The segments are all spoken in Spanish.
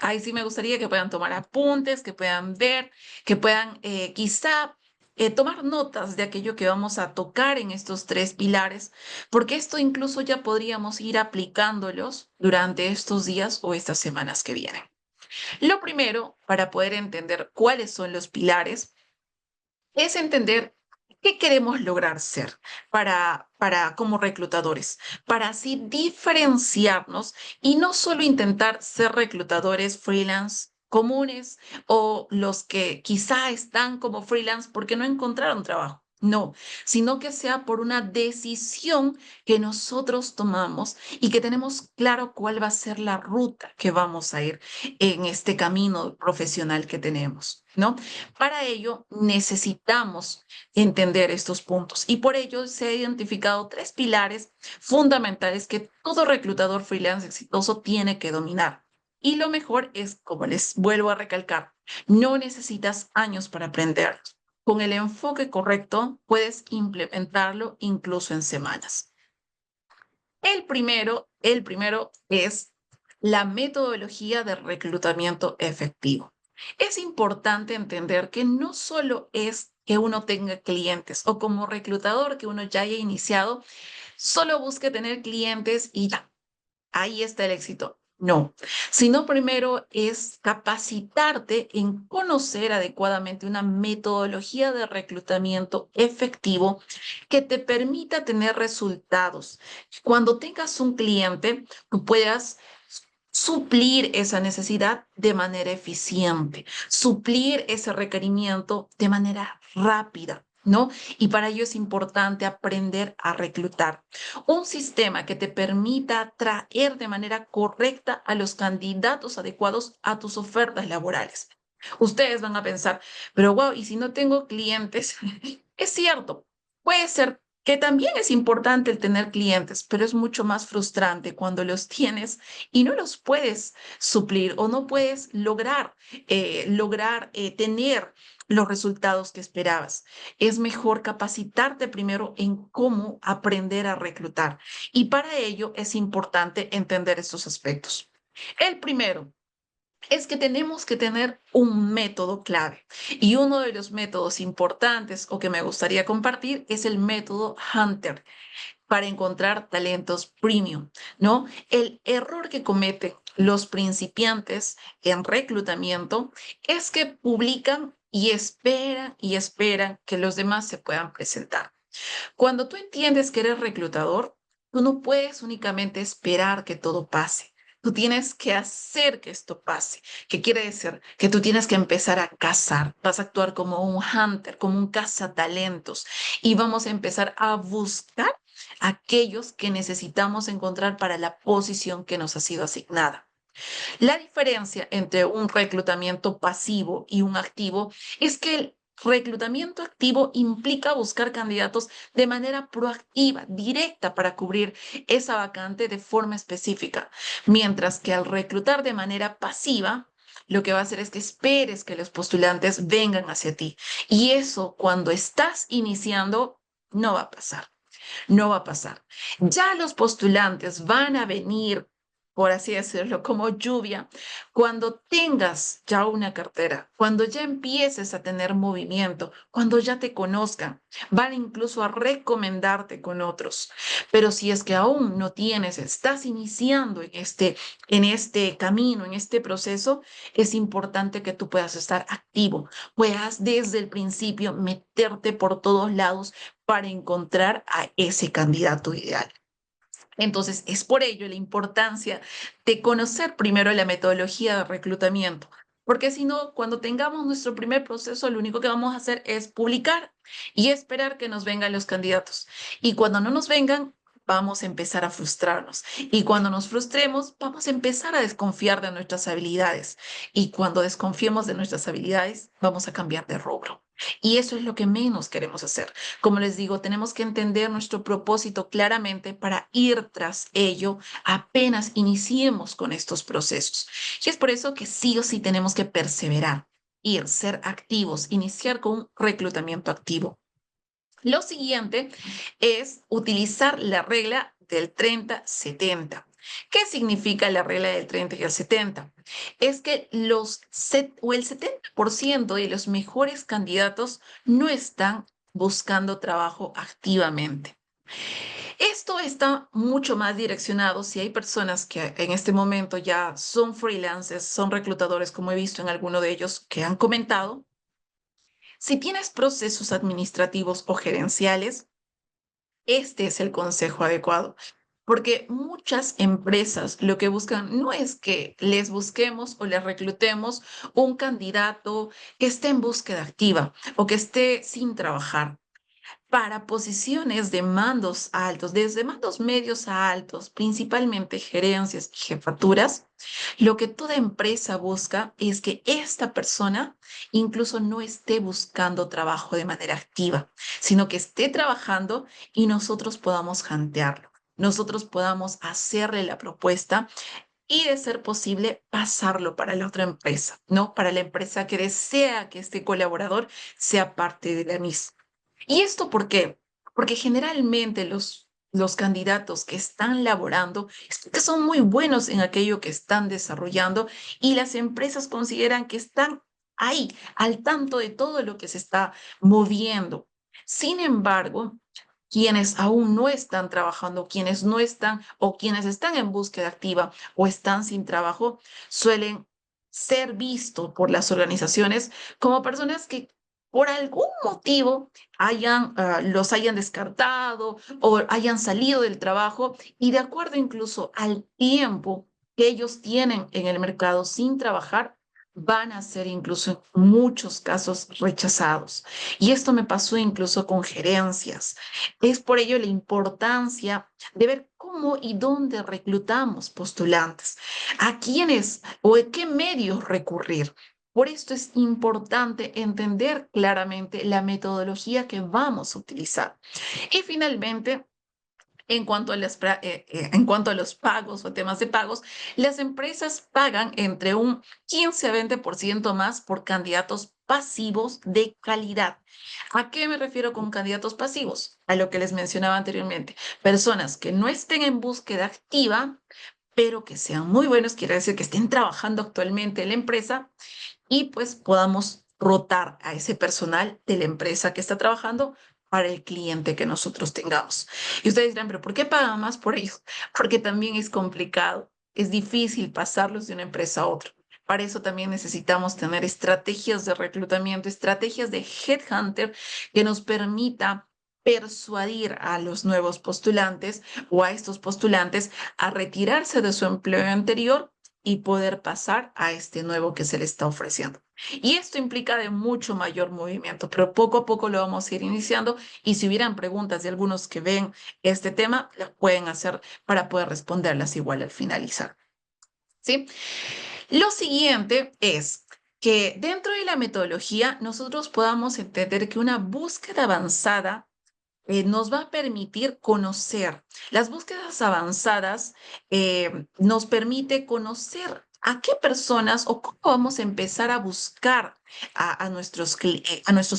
Ahí sí me gustaría que puedan tomar apuntes, que puedan ver, que puedan quizá tomar notas de aquello que vamos a tocar en estos tres pilares, porque esto incluso ya podríamos ir aplicándolos durante estos días o estas semanas que vienen. Lo primero, para poder entender cuáles son los pilares, es entender qué queremos lograr ser como reclutadores, para así diferenciarnos y no solo intentar ser reclutadores freelance comunes o los que quizá están como freelance porque no encontraron trabajo. No, sino que sea por una decisión que nosotros tomamos y que tenemos claro cuál va a ser la ruta que vamos a ir en este camino profesional que tenemos, ¿no? Para ello, necesitamos entender estos puntos y por ello se han identificado tres pilares fundamentales que todo reclutador freelance exitoso tiene que dominar. Y lo mejor es, como les vuelvo a recalcar, no necesitas años para aprenderlos. Con el enfoque correcto, puedes implementarlo incluso en semanas. El primero es la metodología de reclutamiento efectivo. Es importante entender que no solo es que uno tenga clientes o como reclutador que uno ya haya iniciado, solo busque tener clientes y ya, ahí está el éxito. No, sino primero es capacitarte en conocer adecuadamente una metodología de reclutamiento efectivo que te permita tener resultados. Cuando tengas un cliente, tú puedas suplir esa necesidad de manera eficiente, suplir ese requerimiento de manera rápida, ¿no? Y para ello es importante aprender a reclutar. Un sistema que te permita atraer de manera correcta a los candidatos adecuados a tus ofertas laborales. Ustedes van a pensar, pero wow, ¿y si no tengo clientes? Es cierto, puede ser que también es importante el tener clientes, pero es mucho más frustrante cuando los tienes y no los puedes suplir o no puedes lograr tener los resultados que esperabas. Es mejor capacitarte primero en cómo aprender a reclutar y para ello es importante entender estos aspectos. El primero es que tenemos que tener un método clave y uno de los métodos importantes o que me gustaría compartir es el método Hunter para encontrar talentos premium, ¿no? El error que cometen los principiantes en reclutamiento es que publican y esperan que los demás se puedan presentar. Cuando tú entiendes que eres reclutador, tú no puedes únicamente esperar que todo pase. Tú tienes que hacer que esto pase. ¿Qué quiere decir? Que tú tienes que empezar a cazar. Vas a actuar como un hunter, como un cazatalentos. Y vamos a empezar a buscar aquellos que necesitamos encontrar para la posición que nos ha sido asignada. La diferencia entre un reclutamiento pasivo y un activo es que el reclutamiento activo implica buscar candidatos de manera proactiva, directa, para cubrir esa vacante de forma específica, mientras que al reclutar de manera pasiva, lo que va a hacer es que esperes que los postulantes vengan hacia ti. Y eso cuando estás iniciando no va a pasar. No va a pasar. Ya los postulantes van a venir, por así decirlo, como lluvia, cuando tengas ya una cartera, cuando ya empieces a tener movimiento, cuando ya te conozcan, van incluso a recomendarte con otros. Pero si es que aún no tienes, estás iniciando en este camino, en este proceso, es importante que tú puedas estar activo, puedas desde el principio meterte por todos lados para encontrar a ese candidato ideal. Entonces, es por ello la importancia de conocer primero la metodología de reclutamiento, porque si no, cuando tengamos nuestro primer proceso, lo único que vamos a hacer es publicar y esperar que nos vengan los candidatos. Y cuando no nos vengan, vamos a empezar a frustrarnos. Y cuando nos frustremos, vamos a empezar a desconfiar de nuestras habilidades. Y cuando desconfiemos de nuestras habilidades, vamos a cambiar de rubro. Y eso es lo que menos queremos hacer. Como les digo, tenemos que entender nuestro propósito claramente para ir tras ello apenas iniciemos con estos procesos. Y es por eso que sí o sí tenemos que perseverar, ir, ser activos, iniciar con un reclutamiento activo. Lo siguiente es utilizar la regla del 30-70. ¿Qué significa la regla del 30 y el 70? Es que el 70% de los mejores candidatos no están buscando trabajo activamente. Esto está mucho más direccionado si hay personas que en este momento ya son freelancers, son reclutadores, como he visto en alguno de ellos que han comentado. Si tienes procesos administrativos o gerenciales, este es el consejo adecuado, porque muchas empresas lo que buscan no es que les busquemos o les reclutemos un candidato que esté en búsqueda activa o que esté sin trabajar. Para posiciones de mandos altos, desde mandos medios a altos, principalmente gerencias y jefaturas, lo que toda empresa busca es que esta persona incluso no esté buscando trabajo de manera activa, sino que esté trabajando y nosotros podamos hantearlo, nosotros podamos hacerle la propuesta y, de ser posible, pasarlo para la otra empresa, ¿no? Para la empresa que desea que este colaborador sea parte de la misma. ¿Y esto por qué? Porque generalmente los candidatos que están laborando es porque son muy buenos en aquello que están desarrollando y las empresas consideran que están ahí, al tanto de todo lo que se está moviendo. Sin embargo, quienes aún no están trabajando, quienes no están o quienes están en búsqueda activa o están sin trabajo, suelen ser vistos por las organizaciones como personas que por algún motivo los hayan descartado o hayan salido del trabajo y, de acuerdo incluso al tiempo que ellos tienen en el mercado sin trabajar, van a ser incluso en muchos casos rechazados. Y esto me pasó incluso con gerencias. Es por ello la importancia de ver cómo y dónde reclutamos postulantes, a quiénes o en qué medios recurrir. Por esto es importante entender claramente la metodología que vamos a utilizar. Y finalmente, en cuanto a los pagos o temas de pagos, las empresas pagan entre un 15 a 20% más por candidatos pasivos de calidad. ¿A qué me refiero con candidatos pasivos? A lo que les mencionaba anteriormente. Personas que no estén en búsqueda activa, pero que sean muy buenos, quiere decir que estén trabajando actualmente en la empresa y pues podamos rotar a ese personal de la empresa que está trabajando para el cliente que nosotros tengamos. Y ustedes dirán, pero ¿por qué pagan más por ellos? Porque también es complicado, es difícil pasarlos de una empresa a otra. Para eso también necesitamos tener estrategias de reclutamiento, estrategias de headhunter que nos permita persuadir a los nuevos postulantes o a estos postulantes a retirarse de su empleo anterior y poder pasar a este nuevo que se le está ofreciendo. Y esto implica de mucho mayor movimiento, pero poco a poco lo vamos a ir iniciando y si hubieran preguntas de algunos que ven este tema, las pueden hacer para poder responderlas igual al finalizar. ¿Sí? Lo siguiente es que dentro de la metodología nosotros podamos entender que una búsqueda avanzada nos va a permitir conocer. Las búsquedas avanzadas nos permite conocer a qué personas o cómo vamos a empezar a buscar a nuestros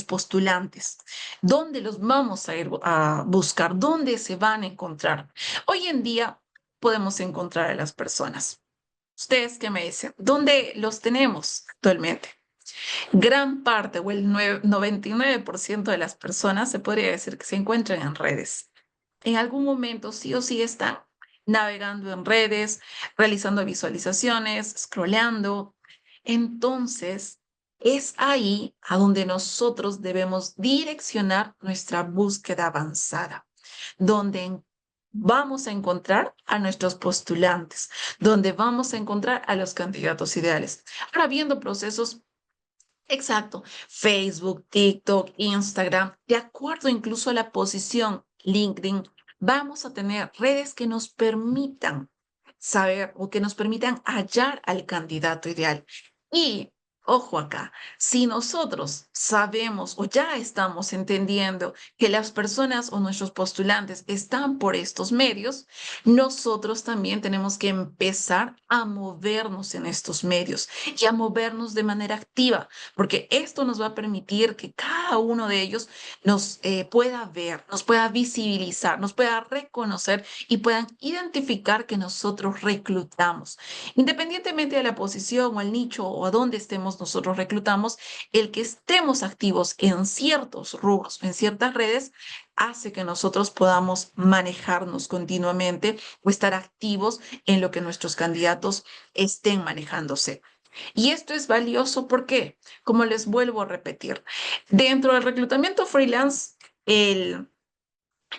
postulantes, dónde los vamos a ir a buscar, dónde se van a encontrar. Hoy en día podemos encontrar a las personas. ¿Ustedes qué me dicen? ¿Dónde los tenemos actualmente? Gran parte o el 99% de las personas se podría decir que se encuentran en redes. En algún momento sí o sí están navegando en redes, realizando visualizaciones, scrolleando. Entonces, es ahí a donde nosotros debemos direccionar nuestra búsqueda avanzada, donde vamos a encontrar a nuestros postulantes, donde vamos a encontrar a los candidatos ideales. Ahora, viendo procesos. Exacto. Facebook, TikTok, Instagram, de acuerdo incluso a la posición, LinkedIn, vamos a tener redes que nos permitan saber o que nos permitan hallar al candidato ideal. Y Ojo acá, si nosotros sabemos o ya estamos entendiendo que las personas o nuestros postulantes están por estos medios, nosotros también tenemos que empezar a movernos en estos medios y a movernos de manera activa, porque esto nos va a permitir que cada uno de ellos nos pueda ver, nos pueda visibilizar, nos pueda reconocer y puedan identificar que nosotros reclutamos. Independientemente de la posición o el nicho o a dónde estemos nosotros reclutamos, el que estemos activos en ciertos rubros, en ciertas redes, hace que nosotros podamos manejarnos continuamente o estar activos en lo que nuestros candidatos estén manejándose. Y esto es valioso porque, como les vuelvo a repetir, dentro del reclutamiento freelance, el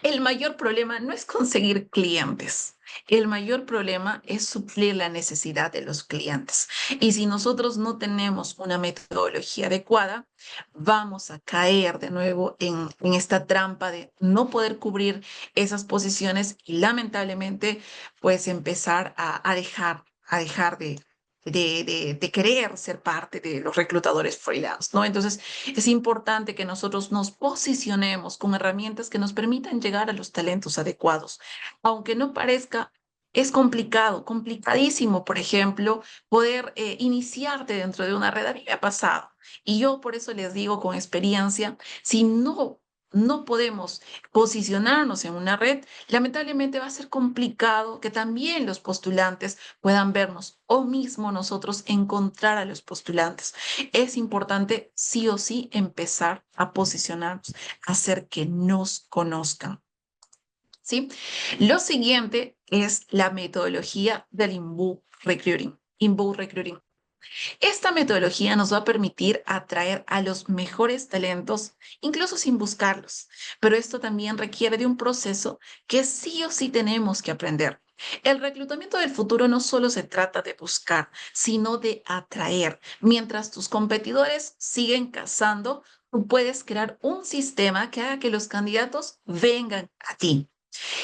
el mayor problema no es conseguir clientes. El mayor problema es suplir la necesidad de los clientes. Y si nosotros no tenemos una metodología adecuada, vamos a caer de nuevo en esta trampa de no poder cubrir esas posiciones y lamentablemente pues empezar a dejar de querer ser parte de los reclutadores freelance, ¿no? Entonces, es importante que nosotros nos posicionemos con herramientas que nos permitan llegar a los talentos adecuados. Aunque no parezca, es complicado, complicadísimo, por ejemplo, poder iniciarte dentro de una red. A mí me ha pasado. Y yo por eso les digo con experiencia, si no podemos posicionarnos en una red, lamentablemente va a ser complicado que también los postulantes puedan vernos o mismo nosotros encontrar a los postulantes. Es importante sí o sí empezar a posicionarnos, hacer que nos conozcan. ¿Sí? Lo siguiente es la metodología del inbound recruiting. Inbound recruiting. Esta metodología nos va a permitir atraer a los mejores talentos, incluso sin buscarlos, pero esto también requiere de un proceso que sí o sí tenemos que aprender. El reclutamiento del futuro no solo se trata de buscar, sino de atraer. Mientras tus competidores siguen cazando, tú puedes crear un sistema que haga que los candidatos vengan a ti.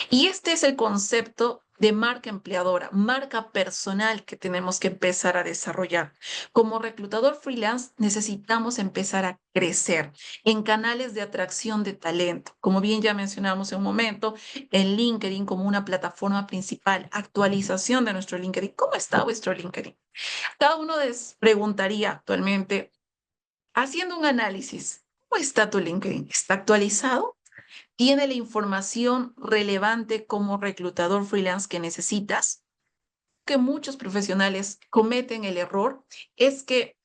Y este es el concepto de marca empleadora, marca personal que tenemos que empezar a desarrollar. Como reclutador freelance necesitamos empezar a crecer en canales de atracción de talento. Como bien ya mencionamos en un momento, en LinkedIn como una plataforma principal, actualización de nuestro LinkedIn. ¿Cómo está vuestro LinkedIn? Cada uno les preguntaría actualmente, haciendo un análisis, ¿cómo está tu LinkedIn? ¿Está actualizado? ¿Tiene la información relevante como reclutador freelance que necesitas? Que muchos profesionales cometen el error es que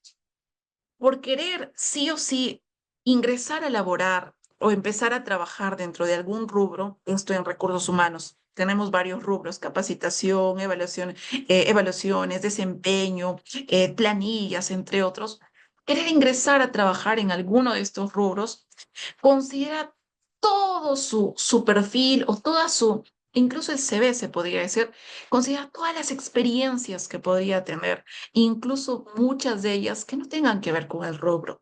por querer sí o sí ingresar a laborar o empezar a trabajar dentro de algún rubro, esto en recursos humanos, tenemos varios rubros, capacitación, evaluaciones, desempeño, planillas, entre otros. Querer ingresar a trabajar en alguno de estos rubros considera todo su perfil o toda su, incluso el CV se podría decir, considera todas las experiencias que podría tener, incluso muchas de ellas que no tengan que ver con el rubro.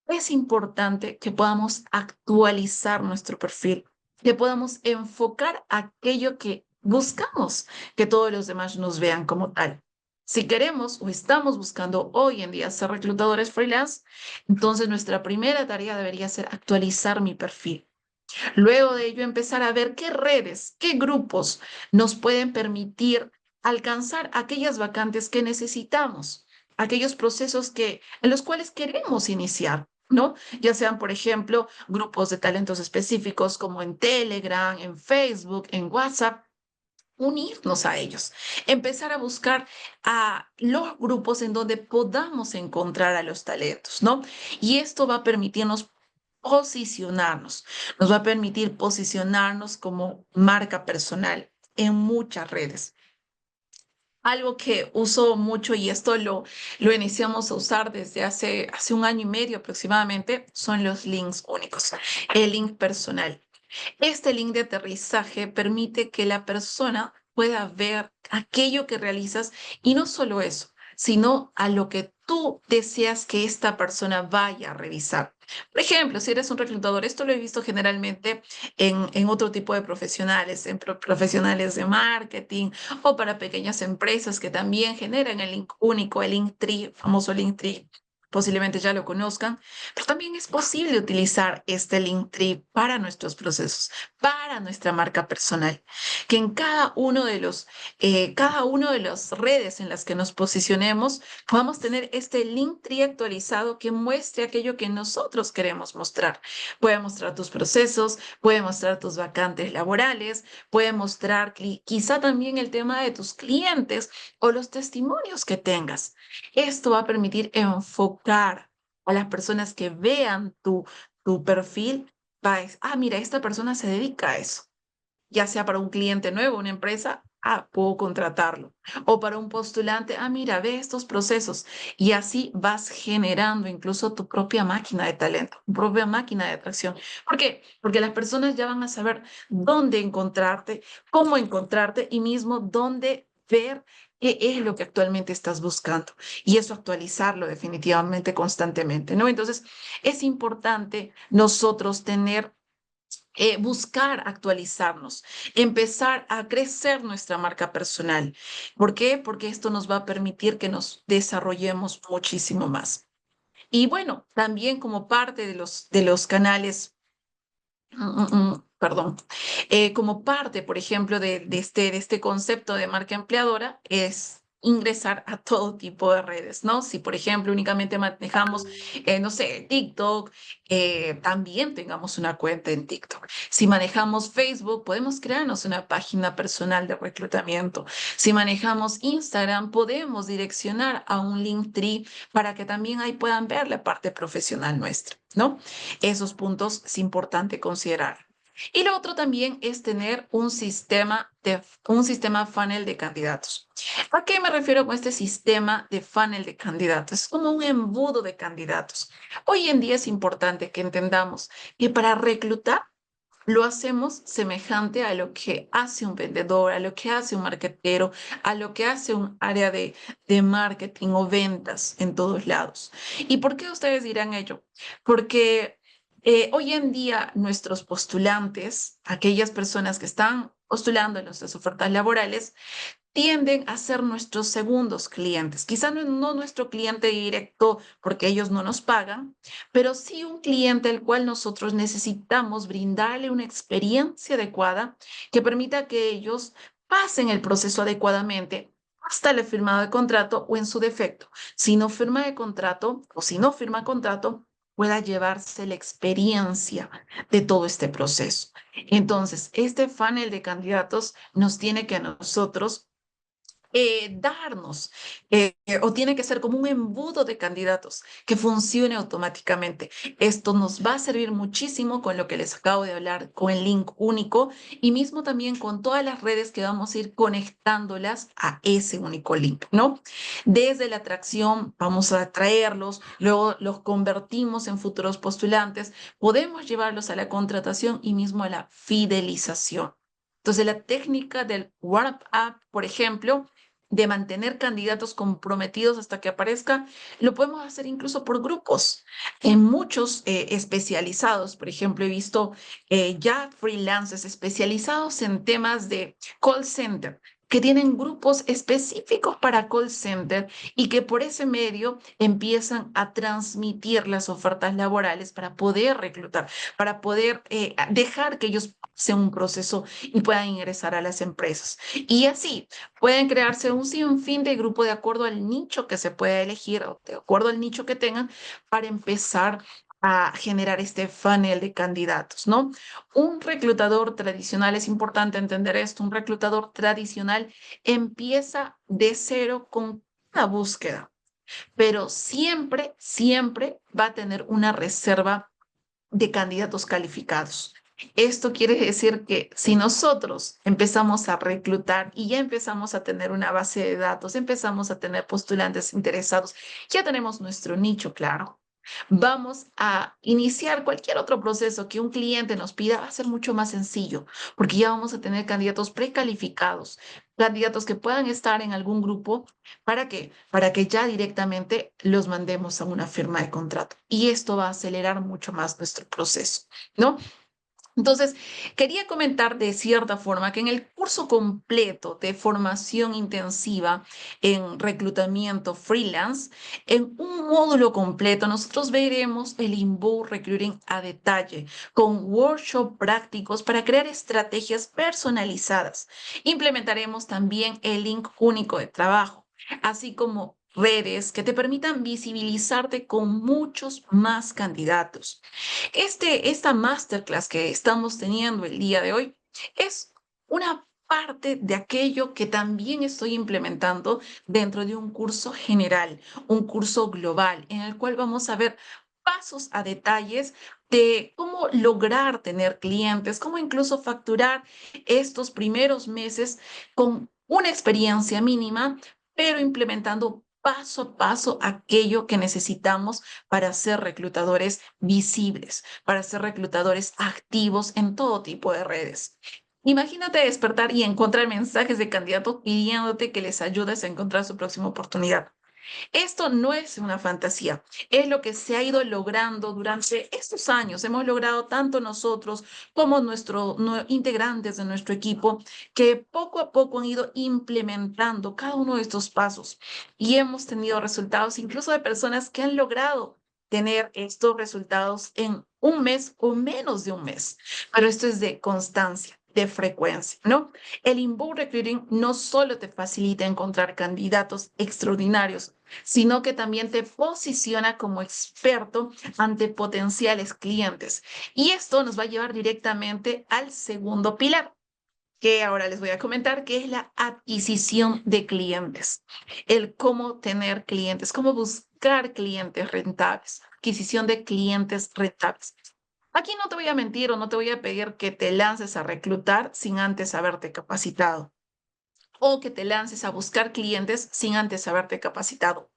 Es importante que podamos actualizar nuestro perfil, que podamos enfocar aquello que buscamos, que todos los demás nos vean como tal. Si queremos o estamos buscando hoy en día ser reclutadores freelance, entonces nuestra primera tarea debería ser actualizar mi perfil. Luego de ello, empezar a ver qué redes, qué grupos nos pueden permitir alcanzar aquellas vacantes que necesitamos, aquellos procesos en los cuales queremos iniciar, ¿no? Ya sean, por ejemplo, grupos de talentos específicos como en Telegram, en Facebook, en WhatsApp. Unirnos a ellos, empezar a buscar a los grupos en donde podamos encontrar a los talentos, ¿no? Y esto va a permitirnos posicionarnos, nos va a permitir posicionarnos como marca personal en muchas redes. Algo que uso mucho y esto lo iniciamos a usar desde hace un año y medio aproximadamente son los links únicos, el link personal. Este link de aterrizaje permite que la persona pueda ver aquello que realizas y no solo eso, sino a lo que tú deseas que esta persona vaya a revisar. Por ejemplo, si eres un reclutador, esto lo he visto generalmente en otro tipo de profesionales, en profesionales de marketing o para pequeñas empresas que también generan el link único, el link tree, famoso link tree. posiblemente ya lo conozcan, pero también es posible utilizar este Linktree para nuestros procesos, para nuestra marca personal, que en cada uno de las redes en las que nos posicionemos, podamos tener este Linktree actualizado que muestre aquello que nosotros queremos mostrar. Puede mostrar tus procesos, puede mostrar tus vacantes laborales, puede mostrar quizá también el tema de tus clientes o los testimonios que tengas. Esto va a permitir enfocar a las personas que vean tu perfil. Mira, esta persona se dedica a eso, ya sea para un cliente nuevo, una empresa, puedo contratarlo. O para un postulante, mira, ve estos procesos. Y así vas generando incluso tu propia máquina de talento, tu propia máquina de atracción. ¿Por qué? Porque las personas ya van a saber dónde encontrarte, cómo encontrarte y mismo dónde ver qué es lo que actualmente estás buscando. Y eso actualizarlo definitivamente constantemente, ¿no? Entonces, es importante nosotros buscar actualizarnos, empezar a crecer nuestra marca personal. ¿Por qué? Porque esto nos va a permitir que nos desarrollemos muchísimo más. Y bueno, también como parte de los canales, perdón, como parte, por ejemplo, de este concepto de marca empleadora, es ingresar a todo tipo de redes, ¿no? Si, por ejemplo, únicamente manejamos, no sé, TikTok, también tengamos una cuenta en TikTok. Si manejamos Facebook, podemos crearnos una página personal de reclutamiento. Si manejamos Instagram, podemos direccionar a un Linktree para que también ahí puedan ver la parte profesional nuestra, ¿no? Esos puntos es importante considerar. Y lo otro también es tener un sistema funnel de candidatos. ¿A qué me refiero con este sistema de funnel de candidatos? Es como un embudo de candidatos. Hoy en día es importante que entendamos que para reclutar lo hacemos semejante a lo que hace un vendedor, a lo que hace un marketero, a lo que hace un área de marketing o ventas en todos lados. ¿Y por qué ustedes dirán ello? Porque hoy en día nuestros postulantes, aquellas personas que están postulando en nuestras ofertas laborales, tienden a ser nuestros segundos clientes. Quizá no nuestro cliente directo porque ellos no nos pagan, pero sí un cliente al cual nosotros necesitamos brindarle una experiencia adecuada que permita que ellos pasen el proceso adecuadamente hasta el firmado de contrato o en su defecto. Si no firma de contrato o si no firma contrato, pueda llevarse la experiencia de todo este proceso. Entonces, este funnel de candidatos nos tiene que a nosotros darnos, o tiene que ser como un embudo de candidatos que funcione automáticamente. Esto nos va a servir muchísimo con lo que les acabo de hablar, con el link único y mismo también con todas las redes que vamos a ir conectándolas a ese único link, ¿no? Desde la atracción vamos a atraerlos, luego los convertimos en futuros postulantes, podemos llevarlos a la contratación y mismo a la fidelización. Entonces, la técnica del warm-up, por ejemplo, de mantener candidatos comprometidos hasta que aparezca, lo podemos hacer incluso por grupos. En muchos especializados, por ejemplo, he visto ya freelancers especializados en temas de call center, que tienen grupos específicos para call center y que por ese medio empiezan a transmitir las ofertas laborales para poder reclutar, para poder dejar que ellos pasen un proceso y puedan ingresar a las empresas. Y así pueden crearse un sinfín de grupos de acuerdo al nicho que se pueda elegir o de acuerdo al nicho que tengan para empezar a generar este funnel de candidatos, ¿no? Un reclutador tradicional, es importante entender esto, un reclutador tradicional empieza de cero con una búsqueda, pero siempre, siempre va a tener una reserva de candidatos calificados. Esto quiere decir que si nosotros empezamos a reclutar y ya empezamos a tener una base de datos, empezamos a tener postulantes interesados, ya tenemos nuestro nicho claro. Vamos a iniciar cualquier otro proceso que un cliente nos pida, va a ser mucho más sencillo, porque ya vamos a tener candidatos precalificados, candidatos que puedan estar en algún grupo. ¿Para qué? Para que ya directamente los mandemos a una firma de contrato. Y esto va a acelerar mucho más nuestro proceso, ¿no? Entonces, quería comentar de cierta forma que en el curso completo de formación intensiva en reclutamiento freelance, en un módulo completo, nosotros veremos el inbound recruiting a detalle, con workshops prácticos para crear estrategias personalizadas. Implementaremos también el link único de trabajo, así como redes que te permitan visibilizarte con muchos más candidatos. Esta masterclass que estamos teniendo el día de hoy es una parte de aquello que también estoy implementando dentro de un curso general, un curso global, en el cual vamos a ver pasos a detalles de cómo lograr tener clientes, cómo incluso facturar estos primeros meses con una experiencia mínima, pero implementando paso a paso aquello que necesitamos para ser reclutadores visibles, para ser reclutadores activos en todo tipo de redes. Imagínate despertar y encontrar mensajes de candidatos pidiéndote que les ayudes a encontrar su próxima oportunidad. Esto no es una fantasía, es lo que se ha ido logrando durante estos años. Hemos logrado tanto nosotros como integrantes de nuestro equipo que poco a poco han ido implementando cada uno de estos pasos y hemos tenido resultados incluso de personas que han logrado tener estos resultados en un mes o menos de un mes. Pero esto es de constancia, de frecuencia, ¿no? El inbound recruiting no solo te facilita encontrar candidatos extraordinarios, sino que también te posiciona como experto ante potenciales clientes. Y esto nos va a llevar directamente al segundo pilar, que ahora les voy a comentar, que es la adquisición de clientes, el cómo tener clientes, cómo buscar clientes rentables, adquisición de clientes rentables. Aquí no te voy a mentir o no te voy a pedir que te lances a reclutar sin antes haberte capacitado o que te lances a buscar clientes sin antes haberte capacitado.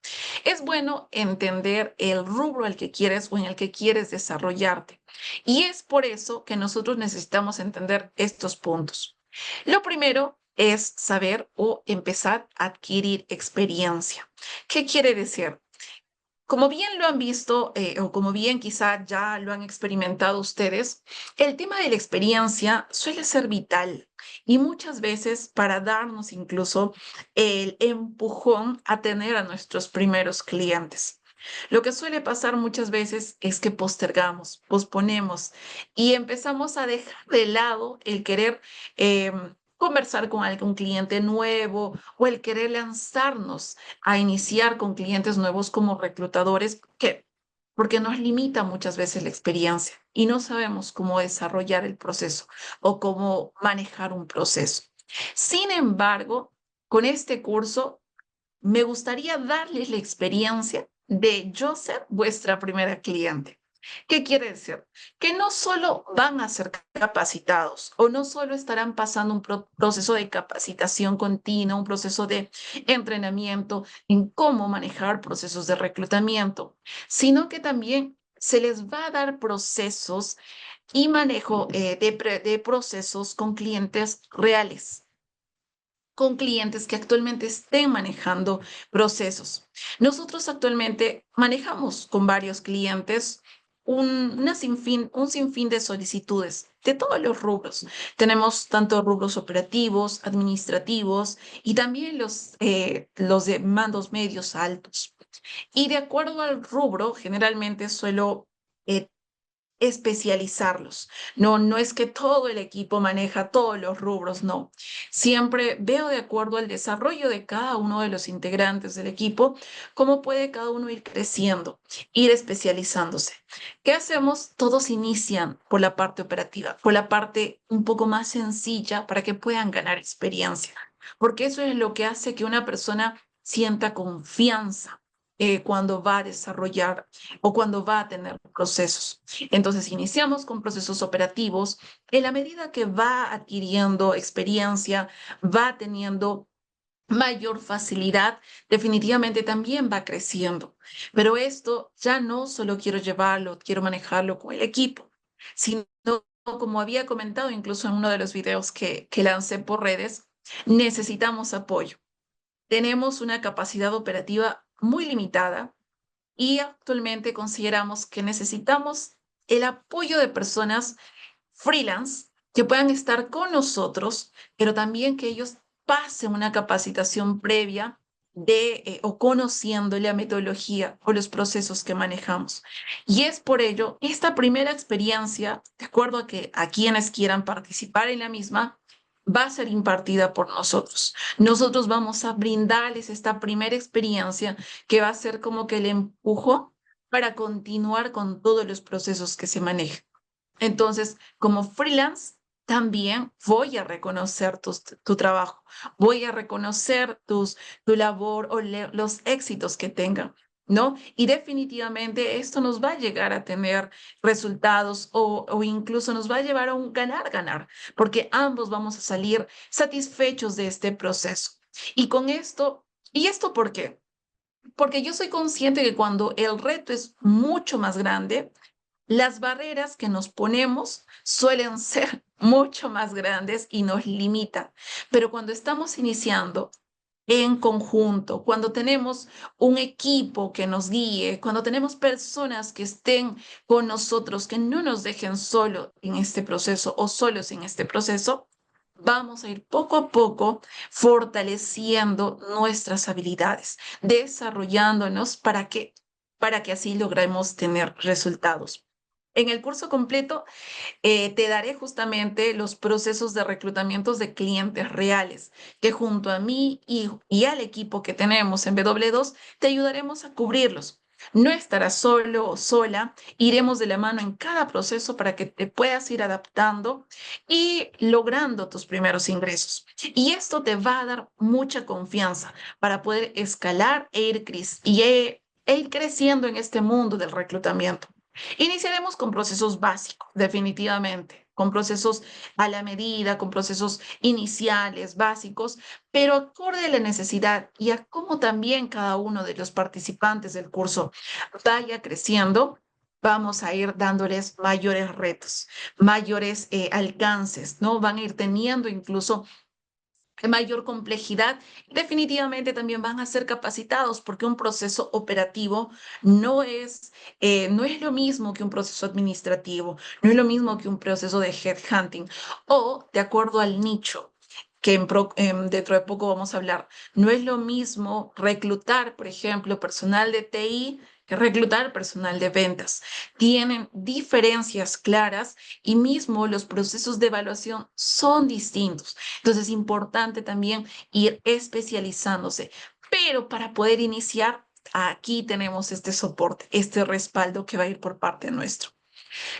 Es bueno entender el rubro al que quieres o en el que quieres desarrollarte. Y es por eso que nosotros necesitamos entender estos puntos. Lo primero es saber o empezar a adquirir experiencia. ¿Qué quiere decir? Como bien lo han visto o como bien quizá ya lo han experimentado ustedes, el tema de la experiencia suele ser vital y muchas veces para darnos incluso el empujón a tener a nuestros primeros clientes. Lo que suele pasar muchas veces es que postergamos, posponemos y empezamos a dejar de lado el querer conversar con algún cliente nuevo o el querer lanzarnos a iniciar con clientes nuevos como reclutadores, porque nos limita muchas veces la experiencia y no sabemos cómo desarrollar el proceso o cómo manejar un proceso. Sin embargo, con este curso me gustaría darles la experiencia de yo ser vuestra primera cliente. ¿Qué quiere decir? Que no solo van a ser capacitados o no solo estarán pasando un proceso de capacitación continua, un proceso de entrenamiento en cómo manejar procesos de reclutamiento, sino que también se les va a dar procesos y manejo de procesos con clientes reales, con clientes que actualmente estén manejando procesos. Nosotros actualmente manejamos con varios clientes un sinfín de solicitudes de todos los rubros. Tenemos tanto rubros operativos, administrativos y también los de mandos medios altos. Y de acuerdo al rubro, generalmente suelo eh, especializarlos. No, no es que todo el equipo maneja todos los rubros, no. Siempre veo de acuerdo al desarrollo de cada uno de los integrantes del equipo, cómo puede cada uno ir creciendo, ir especializándose. ¿Qué hacemos? Todos inician por la parte operativa, por la parte un poco más sencilla para que puedan ganar experiencia, porque eso es lo que hace que una persona sienta confianza cuando va a desarrollar o cuando va a tener procesos. Entonces, iniciamos con procesos operativos. En la medida que va adquiriendo experiencia, va teniendo mayor facilidad, definitivamente también va creciendo. Pero esto ya no solo quiero llevarlo, quiero manejarlo con el equipo, sino como había comentado incluso en uno de los videos que lancé por redes, necesitamos apoyo. Tenemos una capacidad operativa muy limitada y actualmente consideramos que necesitamos el apoyo de personas freelance que puedan estar con nosotros, pero también que ellos pasen una capacitación previa o conociendo la metodología o los procesos que manejamos. Y es por ello, esta primera experiencia, de acuerdo a quienes quieran participar en la misma, va a ser impartida por nosotros. Nosotros vamos a brindarles esta primera experiencia que va a ser como que el empujo para continuar con todos los procesos que se manejan. Entonces, como freelance, también voy a reconocer tu trabajo, voy a reconocer tu labor o los éxitos que tengan, ¿no? Y definitivamente esto nos va a llegar a tener resultados o incluso nos va a llevar a un ganar-ganar, porque ambos vamos a salir satisfechos de este proceso. Y con esto, ¿y esto por qué? Porque yo soy consciente que cuando el reto es mucho más grande, las barreras que nos ponemos suelen ser mucho más grandes y nos limitan. Pero cuando estamos iniciando en conjunto, cuando tenemos un equipo que nos guíe, cuando tenemos personas que estén con nosotros, que no nos dejen solo en este proceso o solos en este proceso, vamos a ir poco a poco fortaleciendo nuestras habilidades, desarrollándonos para que así logremos tener resultados. En el curso completo te daré justamente los procesos de reclutamientos de clientes reales, que junto a mí y al equipo que tenemos en W2 te ayudaremos a cubrirlos. No estarás solo o sola, iremos de la mano en cada proceso para que te puedas ir adaptando y logrando tus primeros ingresos. Y esto te va a dar mucha confianza para poder escalar e ir creciendo en este mundo del reclutamiento. Iniciaremos con procesos básicos, definitivamente, con procesos a la medida, con procesos iniciales, básicos, pero acorde a la necesidad y a cómo también cada uno de los participantes del curso vaya creciendo, vamos a ir dándoles mayores retos, mayores alcances, ¿no? Van a ir teniendo incluso mayor complejidad, definitivamente también van a ser capacitados porque un proceso operativo no es lo mismo que un proceso administrativo, no es lo mismo que un proceso de headhunting o de acuerdo al nicho que dentro de poco vamos a hablar. No es lo mismo reclutar, por ejemplo, personal de TI que reclutar personal de ventas. Tienen diferencias claras y mismo los procesos de evaluación son distintos. Entonces es importante también ir especializándose. Pero para poder iniciar, aquí tenemos este soporte, este respaldo que va a ir por parte nuestro.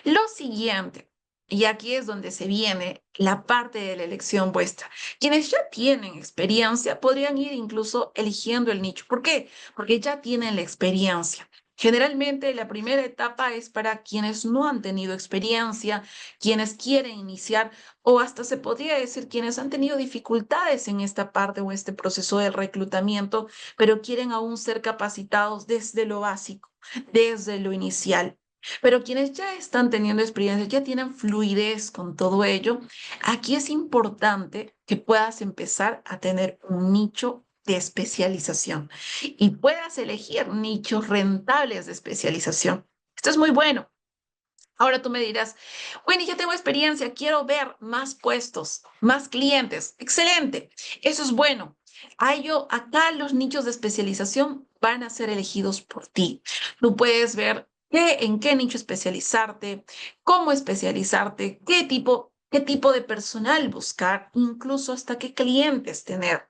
Lo siguiente, y aquí es donde se viene la parte de la elección vuestra. Quienes ya tienen experiencia podrían ir incluso eligiendo el nicho. ¿Por qué? Porque ya tienen la experiencia. Generalmente la primera etapa es para quienes no han tenido experiencia, quienes quieren iniciar o hasta se podría decir quienes han tenido dificultades en esta parte o este proceso de reclutamiento, pero quieren aún ser capacitados desde lo básico, desde lo inicial. Pero quienes ya están teniendo experiencia, ya tienen fluidez con todo ello, aquí es importante que puedas empezar a tener un nicho de especialización y puedas elegir nichos rentables de especialización. Esto es muy bueno. Ahora tú me dirás, bueno, ya tengo experiencia, quiero ver más puestos, más clientes. Excelente, eso es bueno. Acá los nichos de especialización van a ser elegidos por ti. Tú puedes ver en qué nicho especializarte, cómo especializarte, qué tipo de personal buscar, incluso hasta qué clientes tener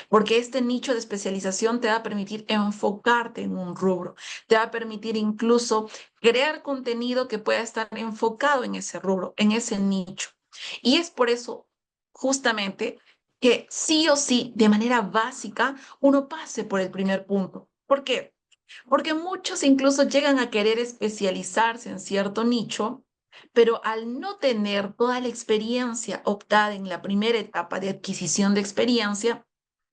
porque este nicho de especialización te va a permitir enfocarte en un rubro, te va a permitir incluso crear contenido que pueda estar enfocado en ese rubro, en ese nicho. Y es por eso, justamente, que sí o sí, de manera básica, uno pase por el primer punto. ¿Por qué? Porque muchos incluso llegan a querer especializarse en cierto nicho, pero al no tener toda la experiencia optada en la primera etapa de adquisición de experiencia,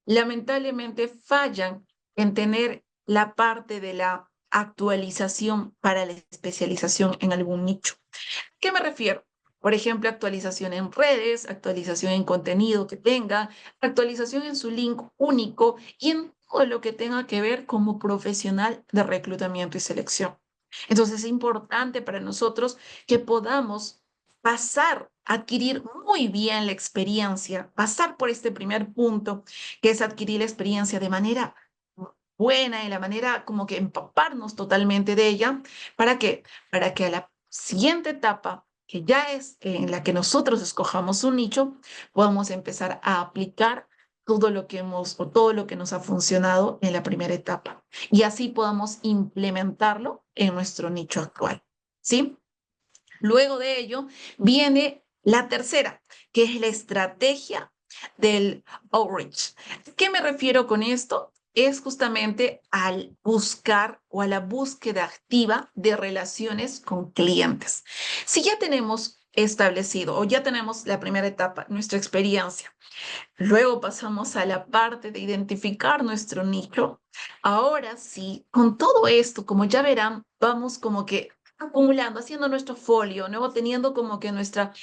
lamentablemente fallan en tener la parte de la actualización para la especialización en algún nicho. ¿A qué me refiero? Por ejemplo, actualización en redes, actualización en contenido que tenga, actualización en su link único y en todo lo que tenga que ver como profesional de reclutamiento y selección. Entonces es importante para nosotros que podamos pasar, adquirir muy bien la experiencia, pasar por este primer punto, que es adquirir la experiencia de manera buena y la manera como que empaparnos totalmente de ella. ¿Para qué? Para que a la siguiente etapa, que ya es en la que nosotros escojamos un nicho, podamos empezar a aplicar todo lo que hemos o todo lo que nos ha funcionado en la primera etapa y así podamos implementarlo en nuestro nicho actual. ¿Sí? Luego de ello viene la tercera, que es la estrategia del outreach. ¿A qué me refiero con esto? Es justamente al buscar o a la búsqueda activa de relaciones con clientes. Si ya tenemos establecido o ya tenemos la primera etapa, nuestra experiencia, luego pasamos a la parte de identificar nuestro nicho. Ahora sí, con todo esto, como ya verán, vamos como que acumulando, haciendo nuestro folio, ¿no? Teniendo como que nuestra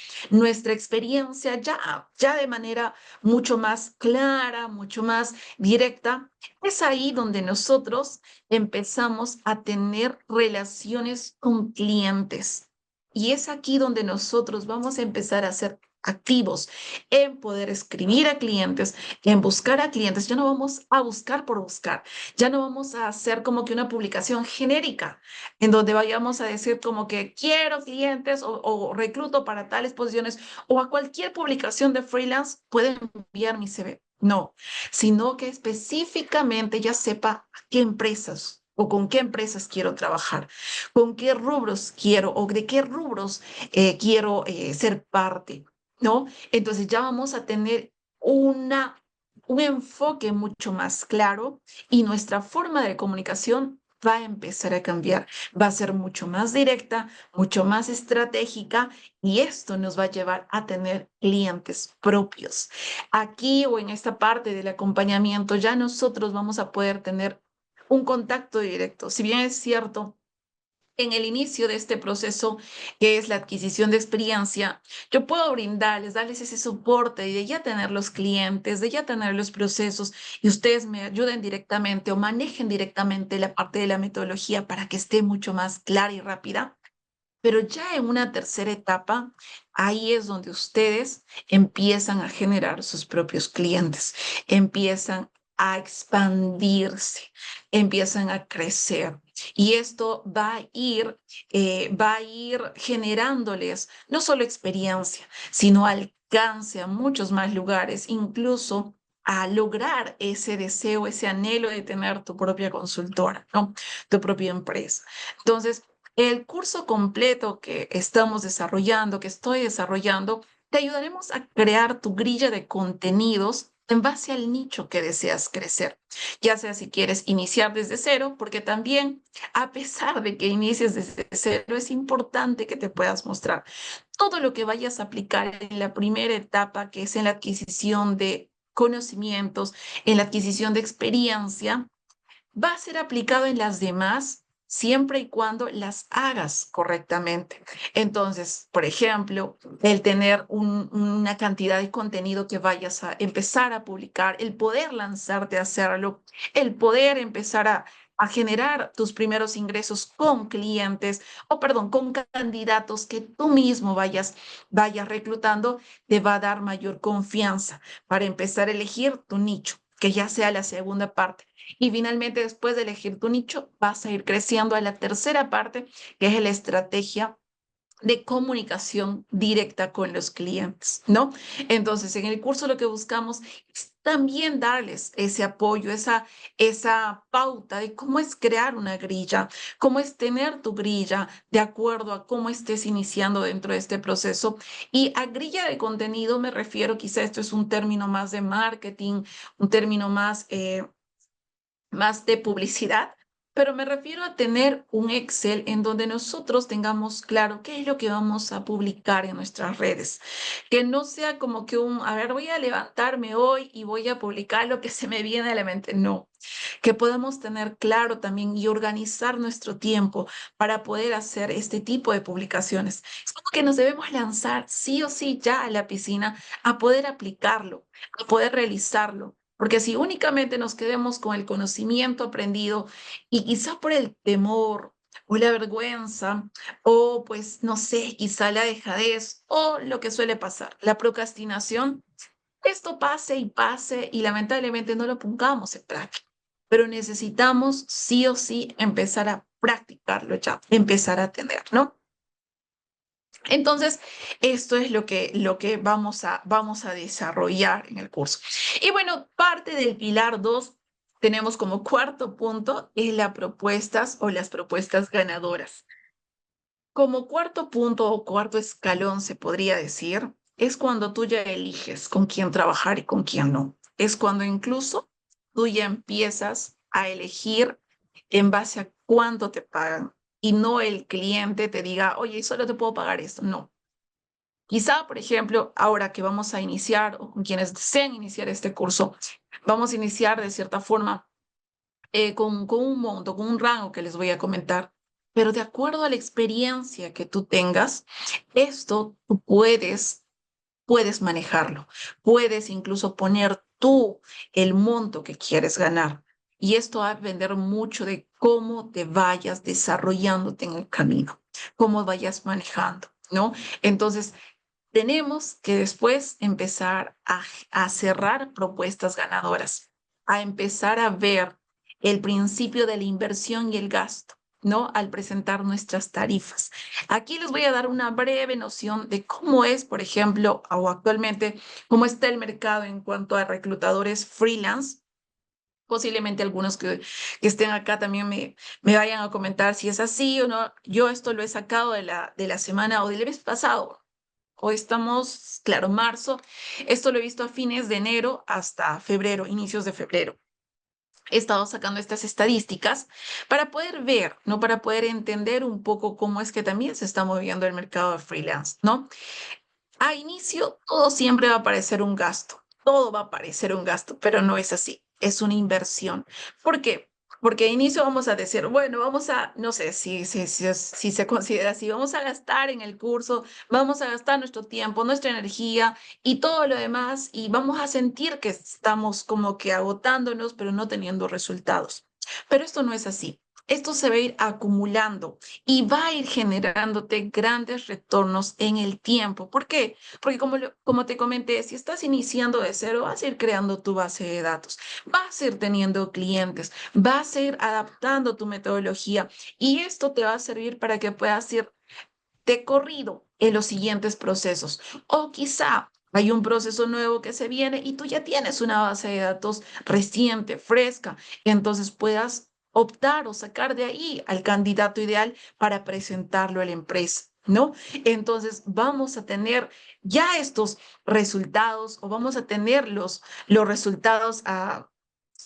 experiencia ya de manera mucho más clara, mucho más directa. Es ahí donde nosotros empezamos a tener relaciones con clientes. Y es aquí donde nosotros vamos a empezar a ser activos en poder escribir a clientes, en buscar a clientes. Ya no vamos a buscar por buscar, ya no vamos a hacer como que una publicación genérica en donde vayamos a decir como que quiero clientes o recluto para tales posiciones o a cualquier publicación de freelance pueden enviar mi CV. No, sino que específicamente ya sepa a qué empresas o con qué empresas quiero trabajar, con qué rubros quiero o de qué rubros quiero ser parte. ¿No? Entonces ya vamos a tener un enfoque mucho más claro y nuestra forma de comunicación va a empezar a cambiar, va a ser mucho más directa, mucho más estratégica y esto nos va a llevar a tener clientes propios. Aquí o en esta parte del acompañamiento ya nosotros vamos a poder tener un contacto directo. Si bien es cierto, en el inicio de este proceso, que es la adquisición de experiencia, yo puedo brindarles, darles ese soporte y de ya tener los clientes, de ya tener los procesos y ustedes me ayuden directamente o manejen directamente la parte de la metodología para que esté mucho más clara y rápida. Pero ya en una tercera etapa, ahí es donde ustedes empiezan a generar sus propios clientes, empiezan a expandirse, empiezan a crecer. Y esto va a ir generándoles no solo experiencia, sino alcance a muchos más lugares, incluso a lograr ese deseo, ese anhelo de tener tu propia consultora, ¿no? Tu propia empresa. Entonces, el curso completo que estamos desarrollando, que estoy desarrollando, te ayudaremos a crear tu grilla de contenidos en base al nicho que deseas crecer, ya sea si quieres iniciar desde cero, porque también a pesar de que inicies desde cero, es importante que te puedas mostrar todo lo que vayas a aplicar en la primera etapa, que es en la adquisición de conocimientos, en la adquisición de experiencia va a ser aplicado en las demás siempre y cuando las hagas correctamente. Entonces, por ejemplo, el tener una cantidad de contenido que vayas a empezar a publicar, el poder lanzarte a hacerlo, el poder empezar a generar tus primeros ingresos con clientes o, perdón, con candidatos que tú mismo vayas reclutando, te va a dar mayor confianza para empezar a elegir tu nicho, que ya sea la segunda parte. Y finalmente, después de elegir tu nicho, vas a ir creciendo a la tercera parte, que es la estrategia de comunicación directa con los clientes, ¿no? Entonces, en el curso lo que buscamos es también darles ese apoyo, esa pauta de cómo es crear una grilla, cómo es tener tu grilla de acuerdo a cómo estés iniciando dentro de este proceso. Y a grilla de contenido me refiero, quizá esto es un término más de marketing, un término más de publicidad, pero me refiero a tener un Excel en donde nosotros tengamos claro qué es lo que vamos a publicar en nuestras redes. Que no sea como que a ver, voy a levantarme hoy y voy a publicar lo que se me viene a la mente. No, que podamos tener claro también y organizar nuestro tiempo para poder hacer este tipo de publicaciones. Es como que nos debemos lanzar sí o sí ya a la piscina a poder aplicarlo, a poder realizarlo. Porque si únicamente nos quedemos con el conocimiento aprendido y quizá por el temor o la vergüenza, o pues no sé, quizá la dejadez, o lo que suele pasar, la procrastinación. Esto pase y pase y lamentablemente no lo pongamos en práctica, pero necesitamos sí o sí empezar a practicarlo ya, empezar a tener, ¿no? Entonces, esto es lo que vamos a desarrollar en el curso. Y bueno, parte del pilar 2 tenemos como cuarto punto es las propuestas o las propuestas ganadoras. Como cuarto punto o cuarto escalón, se podría decir, es cuando tú ya eliges con quién trabajar y con quién no. Es cuando incluso tú ya empiezas a elegir en base a cuánto te pagan y no el cliente te diga, oye, solo te puedo pagar esto. No. Quizá, por ejemplo, ahora que vamos a iniciar o con quienes deseen iniciar este curso, vamos a iniciar de cierta forma con un monto, con un rango que les voy a comentar. Pero de acuerdo a la experiencia que tú tengas, esto tú puedes manejarlo. Puedes incluso poner tú el monto que quieres ganar. Y esto va a depender mucho de cómo te vayas desarrollándote en el camino, cómo vayas manejando, ¿no? Entonces, tenemos que después empezar a cerrar propuestas ganadoras, a empezar a ver el principio de la inversión y el gasto, ¿no? Al presentar nuestras tarifas. Aquí les voy a dar una breve noción de cómo es, por ejemplo, o actualmente, cómo está el mercado en cuanto a reclutadores freelance. Posiblemente algunos que estén acá también me vayan a comentar si es así o no. Yo esto lo he sacado de la semana o del mes pasado. Hoy estamos, claro, marzo. Esto lo he visto a fines de enero hasta febrero, inicios de febrero. He estado sacando estas estadísticas para poder ver, ¿no? Para poder entender un poco cómo es que también se está moviendo el mercado de freelance, ¿no? A inicio, todo siempre va a parecer un gasto, todo va a parecer un gasto, pero no es así, es una inversión. ¿Por qué? Porque a inicio vamos a decir, bueno, vamos a, no sé si se considera así, vamos a gastar en el curso, vamos a gastar nuestro tiempo, nuestra energía y todo lo demás, y vamos a sentir que estamos como que agotándonos, pero no teniendo resultados. Pero esto no es así. Esto se va a ir acumulando y va a ir generándote grandes retornos en el tiempo. ¿Por qué? Porque como te comenté, si estás iniciando de cero, vas a ir creando tu base de datos, vas a ir teniendo clientes, vas a ir adaptando tu metodología y esto te va a servir para que puedas ir de corrido en los siguientes procesos. O quizá hay un proceso nuevo que se viene y tú ya tienes una base de datos reciente, fresca, entonces puedas optar o sacar de ahí al candidato ideal para presentarlo a la empresa, ¿no? Entonces vamos a tener ya estos resultados o vamos a tener los resultados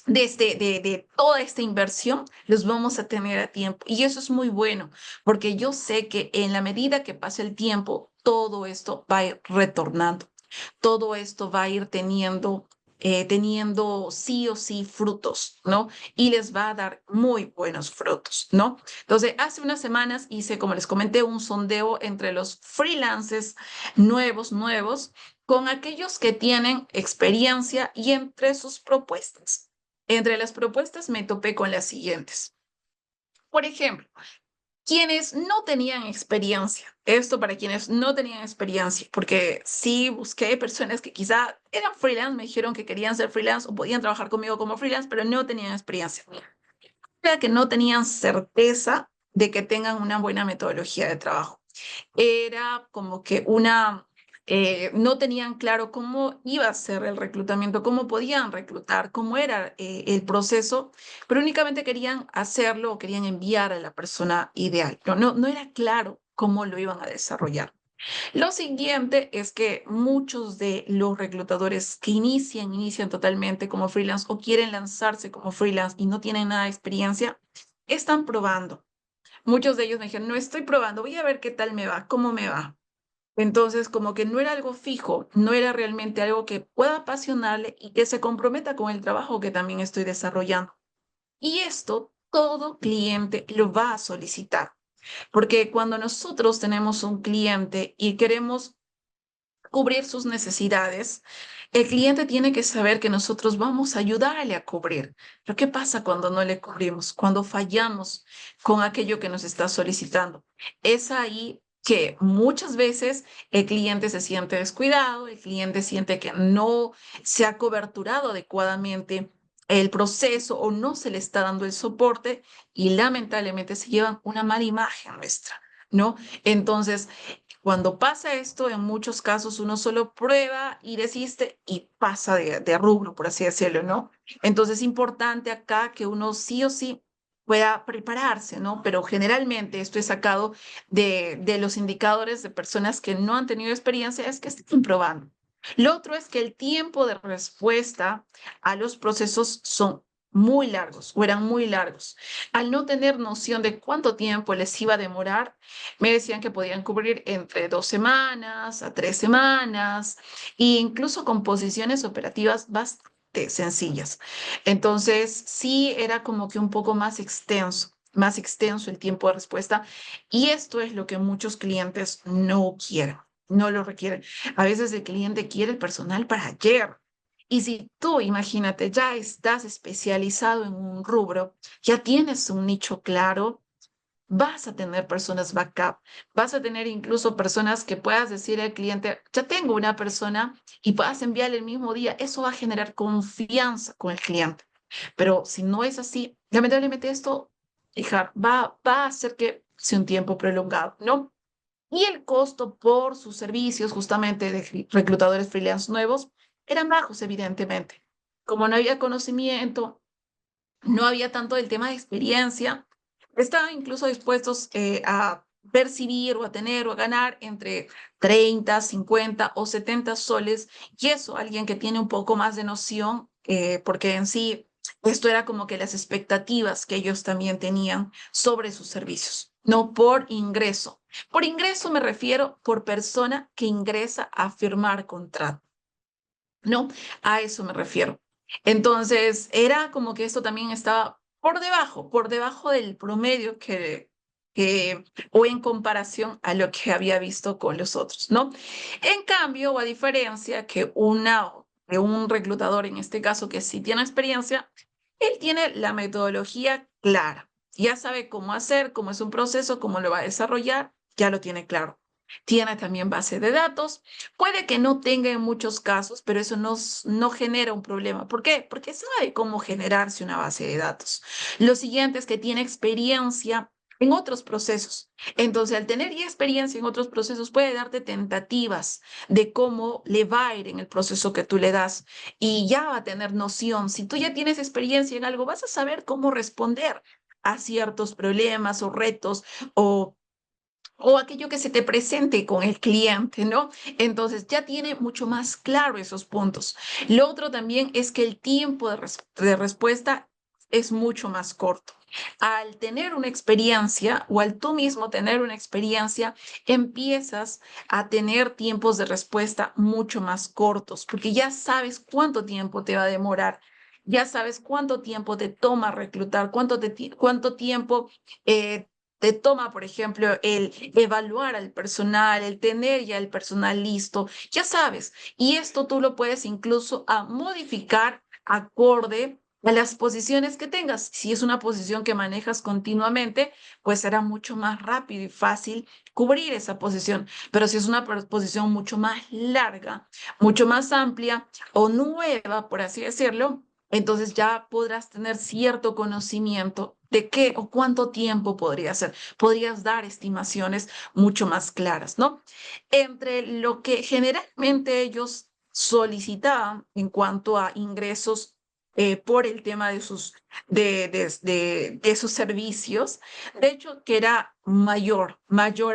de toda esta inversión, los vamos a tener a tiempo. Y eso es muy bueno, porque yo sé que en la medida que pase el tiempo, todo esto va a ir retornando, todo esto va a ir teniendo sí o sí frutos, ¿no? Y les va a dar muy buenos frutos, ¿no? Entonces, hace unas semanas hice, como les comenté, un sondeo entre los freelancers nuevos, con aquellos que tienen experiencia y entre sus propuestas. Entre las propuestas me topé con las siguientes. Por ejemplo, quienes no tenían experiencia, esto para quienes no tenían experiencia, porque sí busqué personas que quizá eran freelance, me dijeron que querían ser freelance o podían trabajar conmigo como freelance, pero no tenían experiencia. Era que no tenían certeza de que tengan una buena metodología de trabajo. Era como que no tenían claro cómo iba a ser el reclutamiento, cómo podían reclutar, cómo era el proceso, pero únicamente querían hacerlo o querían enviar a la persona ideal. No era claro cómo lo iban a desarrollar. Lo siguiente es que muchos de los reclutadores que inician totalmente como freelance o quieren lanzarse como freelance y no tienen nada de experiencia, están probando. Muchos de ellos me dijeron, no estoy probando, voy a ver qué tal me va, cómo me va. Entonces, como que no era algo fijo, no era realmente algo que pueda apasionarle y que se comprometa con el trabajo que también estoy desarrollando. Y esto todo cliente lo va a solicitar, porque cuando nosotros tenemos un cliente y queremos cubrir sus necesidades, el cliente tiene que saber que nosotros vamos a ayudarle a cubrir. Pero ¿qué pasa cuando no le cubrimos? Cuando fallamos con aquello que nos está solicitando. Es ahí que muchas veces el cliente se siente descuidado, el cliente siente que no se ha coberturado adecuadamente el proceso o no se le está dando el soporte y lamentablemente se llevan una mala imagen nuestra, ¿no? Entonces, cuando pasa esto, en muchos casos uno solo prueba y desiste y pasa de rubro, por así decirlo, ¿no? Entonces es importante acá que uno sí o sí pueda prepararse, ¿no? Pero generalmente esto es sacado de los indicadores de personas que no han tenido experiencia, es que están probando. Lo otro es que el tiempo de respuesta a los procesos son muy largos o eran muy largos. Al no tener noción de cuánto tiempo les iba a demorar, me decían que podían cubrir entre 2 semanas a 3 semanas, e incluso con posiciones operativas bastante sencillas. Entonces, sí era como que un poco más extenso el tiempo de respuesta, y esto es lo que muchos clientes no quieren, no lo requieren. A veces el cliente quiere el personal para ayer. Y si tú, imagínate, ya estás especializado en un rubro, ya tienes un nicho claro, vas a tener personas backup, vas a tener incluso personas que puedas decir al cliente, ya tengo una persona y puedas enviarle el mismo día. Eso va a generar confianza con el cliente. Pero si no es así, lamentablemente esto, hija, va a hacer que sea un tiempo prolongado, ¿no? Y el costo por sus servicios, justamente de reclutadores freelance nuevos, eran bajos, evidentemente. Como no había conocimiento, no había tanto el tema de experiencia, estaban incluso dispuestos a percibir o a tener o a ganar entre 30, 50 o 70 soles, y eso alguien que tiene un poco más de noción, porque en sí esto era como que las expectativas que ellos también tenían sobre sus servicios, no por ingreso. Por ingreso me refiero por persona que ingresa a firmar contrato. ¿No? A eso me refiero. Entonces, era como que esto también estaba por debajo del promedio o en comparación a lo que había visto con los otros, ¿no? En cambio, o a diferencia de un reclutador, en este caso, que sí tiene experiencia, él tiene la metodología clara. Ya sabe cómo hacer, cómo es un proceso, cómo lo va a desarrollar, ya lo tiene claro. Tiene también base de datos. Puede que no tenga en muchos casos, pero eso no genera un problema. ¿Por qué? Porque sabe cómo generarse una base de datos. Lo siguiente es que tiene experiencia en otros procesos. Entonces, al tener ya experiencia en otros procesos, puede darte tentativas de cómo le va a ir en el proceso que tú le das y ya va a tener noción. Si tú ya tienes experiencia en algo, vas a saber cómo responder a ciertos problemas o retos o aquello que se te presente con el cliente, ¿no? Entonces ya tiene mucho más claro esos puntos. Lo otro también es que el tiempo de respuesta es mucho más corto. Al tener una experiencia o al tú mismo tener una experiencia, empiezas a tener tiempos de respuesta mucho más cortos, porque ya sabes cuánto tiempo te va a demorar. Ya sabes cuánto tiempo te toma reclutar, cuánto tiempo te toma, por ejemplo, el evaluar al personal, el tener ya el personal listo, ya sabes. Y esto tú lo puedes incluso modificar acorde a las posiciones que tengas. Si es una posición que manejas continuamente, pues será mucho más rápido y fácil cubrir esa posición. Pero si es una posición mucho más larga, mucho más amplia o nueva, por así decirlo, entonces ya podrás tener cierto conocimiento de qué o cuánto tiempo podría ser. Podrías dar estimaciones mucho más claras, ¿no? Entre lo que generalmente ellos solicitaban en cuanto a ingresos por el tema de sus servicios, de hecho que era mayor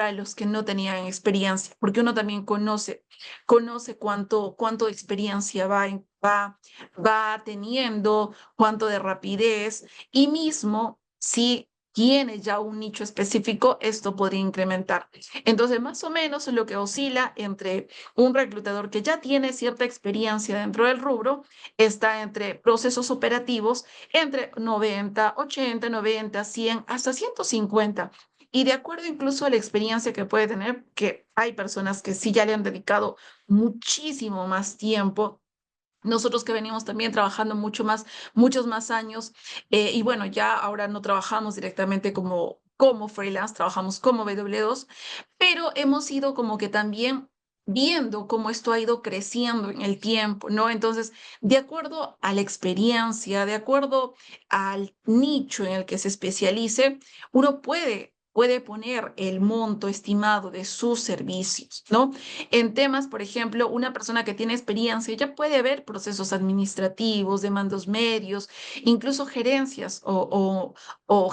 a los que no tenían experiencia, porque uno también conoce cuánto experiencia va teniendo, cuánto de rapidez, y mismo si tiene ya un nicho específico, esto podría incrementar. Entonces, más o menos lo que oscila entre un reclutador que ya tiene cierta experiencia dentro del rubro, está entre procesos operativos entre 90, 80, 90, 100, hasta 150. y de acuerdo incluso a la experiencia que puede tener, que hay personas que sí ya le han dedicado muchísimo más tiempo. Nosotros que venimos también trabajando muchos más años, y bueno, ya ahora no trabajamos directamente como freelance, trabajamos como W2, pero hemos ido como que también viendo cómo esto ha ido creciendo en el tiempo, ¿no? Entonces, de acuerdo a la experiencia, de acuerdo al nicho en el que se especialice, uno puede poner el monto estimado de sus servicios, ¿no? En temas, por ejemplo, una persona que tiene experiencia ya puede ver procesos administrativos, de mandos medios, incluso gerencias o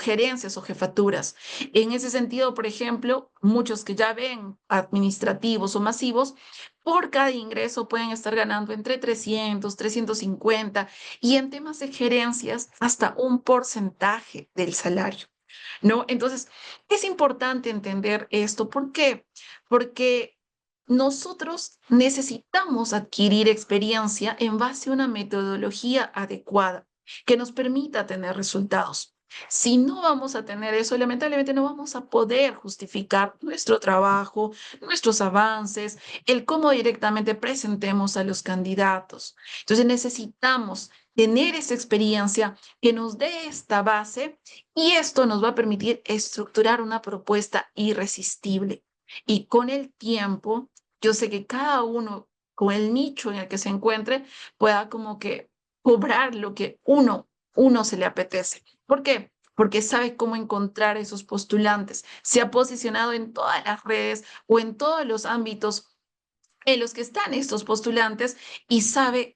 gerencias o jefaturas. En ese sentido, por ejemplo, muchos que ya ven administrativos o masivos, por cada ingreso pueden estar ganando entre 350 y en temas de gerencias hasta un porcentaje del salario, ¿no? Entonces, es importante entender esto. ¿Por qué? Porque nosotros necesitamos adquirir experiencia en base a una metodología adecuada que nos permita tener resultados. Si no vamos a tener eso, lamentablemente no vamos a poder justificar nuestro trabajo, nuestros avances, el cómo directamente presentemos a los candidatos. Entonces necesitamos tener esa experiencia que nos dé esta base y esto nos va a permitir estructurar una propuesta irresistible. Y con el tiempo, yo sé que cada uno, con el nicho en el que se encuentre, pueda como que cobrar lo que uno se le apetece. ¿Por qué? Porque sabe cómo encontrar esos postulantes. Se ha posicionado en todas las redes o en todos los ámbitos en los que están estos postulantes y sabe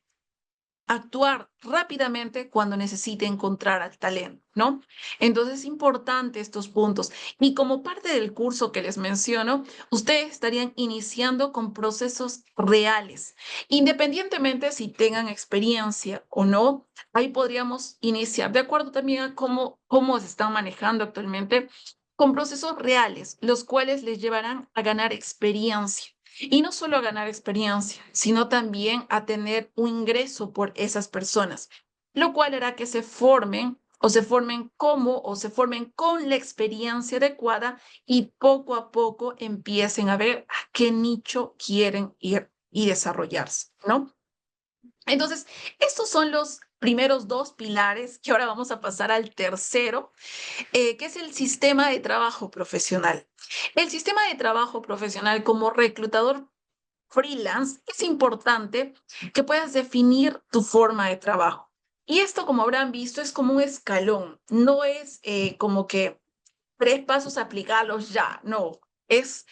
actuar rápidamente cuando necesite encontrar al talento, ¿no? Entonces es importante estos puntos. Y como parte del curso que les menciono, ustedes estarían iniciando con procesos reales, independientemente si tengan experiencia o no. Ahí podríamos iniciar, de acuerdo también a cómo se están manejando actualmente, con procesos reales, los cuales les llevarán a ganar experiencia. Y no solo a ganar experiencia, sino también a tener un ingreso por esas personas, lo cual hará que se formen o se formen con la experiencia adecuada y poco a poco empiecen a ver a qué nicho quieren ir y desarrollarse, ¿no? Entonces, estos son los primeros dos pilares que ahora vamos a pasar al tercero, que es el sistema de trabajo profesional. El sistema de trabajo profesional como reclutador freelance, es importante que puedas definir tu forma de trabajo. Y esto, como habrán visto, es como un escalón, no es como que 3 pasos aplicarlos ya, no. Es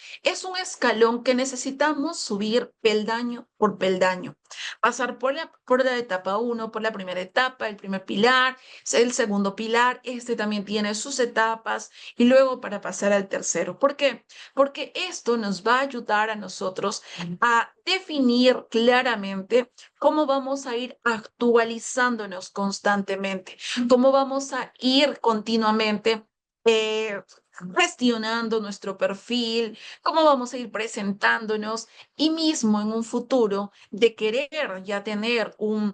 un escalón que necesitamos subir peldaño por peldaño. Pasar por la etapa uno, por la primera etapa, el primer pilar, el segundo pilar, este también tiene sus etapas y luego para pasar al tercero. ¿Por qué? Porque esto nos va a ayudar a nosotros a definir claramente cómo vamos a ir actualizándonos constantemente, cómo vamos a ir continuamente eh, gestionando nuestro perfil, cómo vamos a ir presentándonos y mismo en un futuro de querer ya tener un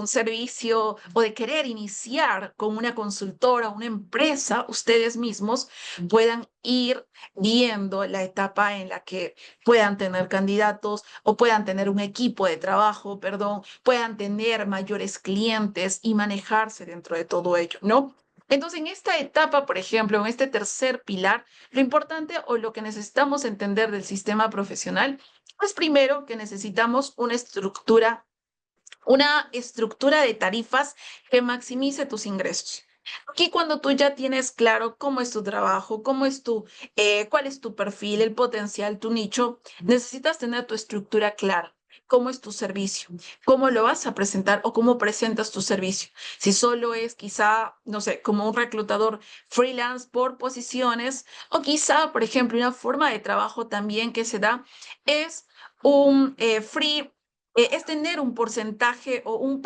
servicio o de querer iniciar con una consultora, una empresa, ustedes mismos puedan ir viendo la etapa en la que puedan tener candidatos o puedan tener un equipo de trabajo, perdón, puedan tener mayores clientes y manejarse dentro de todo ello, ¿no? Entonces, en esta etapa, por ejemplo, en este tercer pilar, lo importante o lo que necesitamos entender del sistema profesional es primero que necesitamos una estructura de tarifas que maximice tus ingresos. Aquí cuando tú ya tienes claro cómo es tu trabajo, cuál es tu perfil, el potencial, tu nicho, necesitas tener tu estructura clara. ¿Cómo es tu servicio? ¿Cómo lo vas a presentar o cómo presentas tu servicio? Si solo es quizá, no sé, como un reclutador freelance por posiciones o quizá, por ejemplo, una forma de trabajo también que se da es es tener un porcentaje o un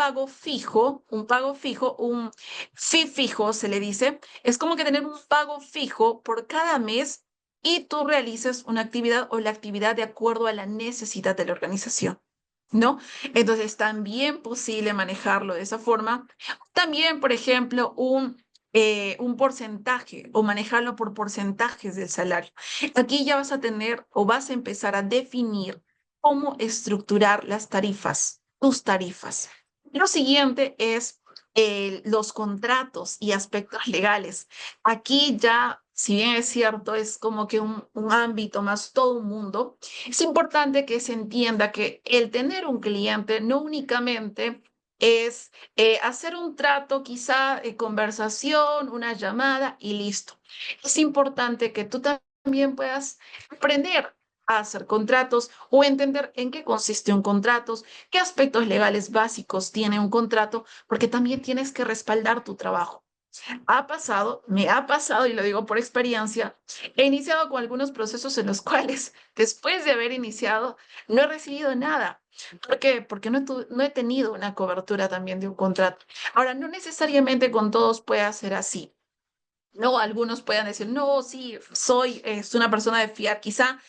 fee fijo, se le dice. Es como que tener un pago fijo por cada mes y tú realices una actividad o la actividad de acuerdo a la necesidad de la organización, ¿no? Entonces, también posible manejarlo de esa forma. También, por ejemplo, un un porcentaje o manejarlo por porcentajes del salario. Aquí ya vas a tener o vas a empezar a definir cómo estructurar las tarifas, tus tarifas. Lo siguiente es los contratos y aspectos legales. Aquí ya, si bien es cierto, es como que un ámbito más todo un mundo, es importante que se entienda que el tener un cliente no únicamente es hacer un trato, quizá conversación, una llamada y listo. Es importante que tú también puedas aprender a hacer contratos o entender en qué consiste un contrato, qué aspectos legales básicos tiene un contrato, porque también tienes que respaldar tu trabajo. Ha pasado, me ha pasado, y lo digo por experiencia, he iniciado con algunos procesos en los cuales, después de haber iniciado, no he recibido nada. ¿Por qué? Porque no he tenido una cobertura también de un contrato. Ahora, no necesariamente con todos puede ser así. No, algunos puedan decir, no, sí, soy una persona de fiar, quizá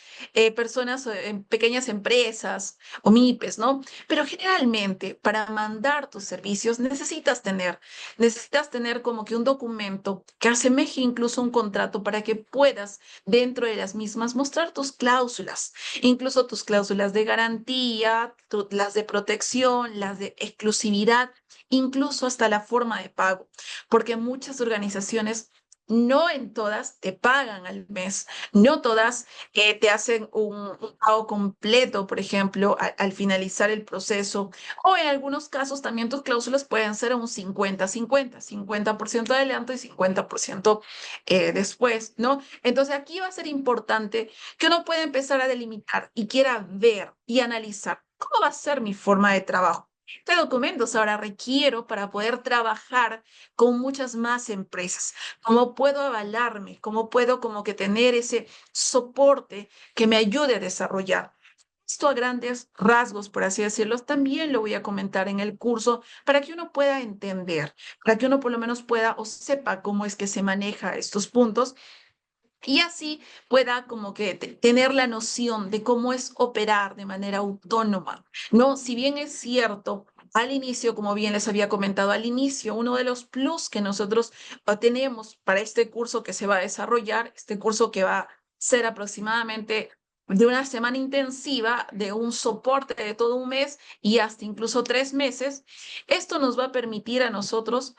personas en pequeñas empresas o MIPES, ¿no? Pero generalmente para mandar tus servicios necesitas tener como que un documento que asemeje incluso un contrato para que puedas dentro de las mismas mostrar tus cláusulas, incluso tus cláusulas de garantía, las de protección, las de exclusividad, incluso hasta la forma de pago, porque muchas organizaciones no en todas te pagan al mes, no todas te hacen un pago completo, por ejemplo, al finalizar el proceso, o en algunos casos también tus cláusulas pueden ser un 50-50, 50% adelanto y 50% después, ¿no? Entonces aquí va a ser importante que uno pueda empezar a delimitar y quiera ver y analizar cómo va a ser mi forma de trabajo. ¿Qué documentos ahora requiero para poder trabajar con muchas más empresas? ¿Cómo puedo avalarme? ¿Cómo puedo como que tener ese soporte que me ayude a desarrollar? Esto a grandes rasgos, por así decirlo, también lo voy a comentar en el curso para que uno pueda entender, para que uno por lo menos pueda o sepa cómo es que se maneja estos puntos y así pueda como que tener la noción de cómo es operar de manera autónoma, ¿no? Si bien es cierto, al inicio, como bien les había comentado al inicio, uno de los plus que nosotros tenemos para este curso que se va a desarrollar, este curso que va a ser aproximadamente de una semana intensiva, de un soporte de todo un mes y hasta incluso 3 meses, esto nos va a permitir a nosotros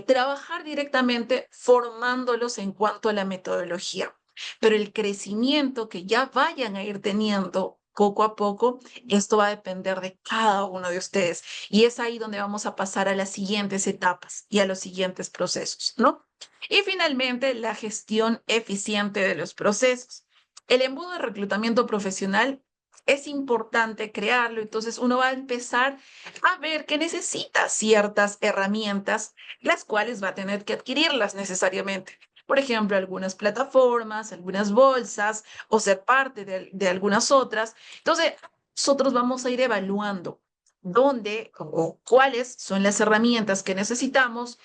trabajar directamente formándolos en cuanto a la metodología. Pero el crecimiento que ya vayan a ir teniendo poco a poco, esto va a depender de cada uno de ustedes. Y es ahí donde vamos a pasar a las siguientes etapas y a los siguientes procesos, ¿no? Y finalmente, la gestión eficiente de los procesos. El embudo de reclutamiento profesional es importante crearlo, entonces uno va a empezar a ver que necesita ciertas herramientas, las cuales va a tener que adquirirlas necesariamente. Por ejemplo, algunas plataformas, algunas bolsas o ser parte de algunas otras. Entonces, nosotros vamos a ir evaluando dónde o cuáles son las herramientas que necesitamos.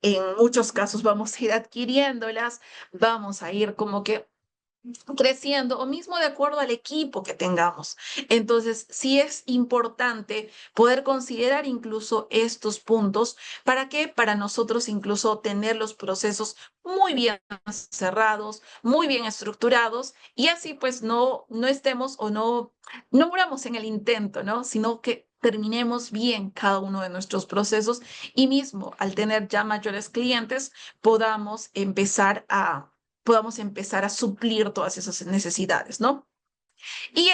En muchos casos vamos a ir adquiriéndolas, vamos a ir como que creciendo o mismo de acuerdo al equipo que tengamos. Entonces, sí es importante poder considerar incluso estos puntos para que para nosotros incluso tener los procesos muy bien cerrados, muy bien estructurados y así pues no estemos o no muramos en el intento, ¿no? Sino que terminemos bien cada uno de nuestros procesos y mismo al tener ya mayores clientes podamos empezar a suplir todas esas necesidades, ¿no? Y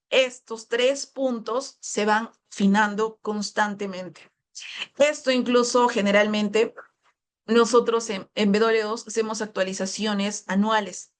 estos 3 puntos se van afinando constantemente. Esto incluso generalmente nosotros en W2 hacemos actualizaciones anuales,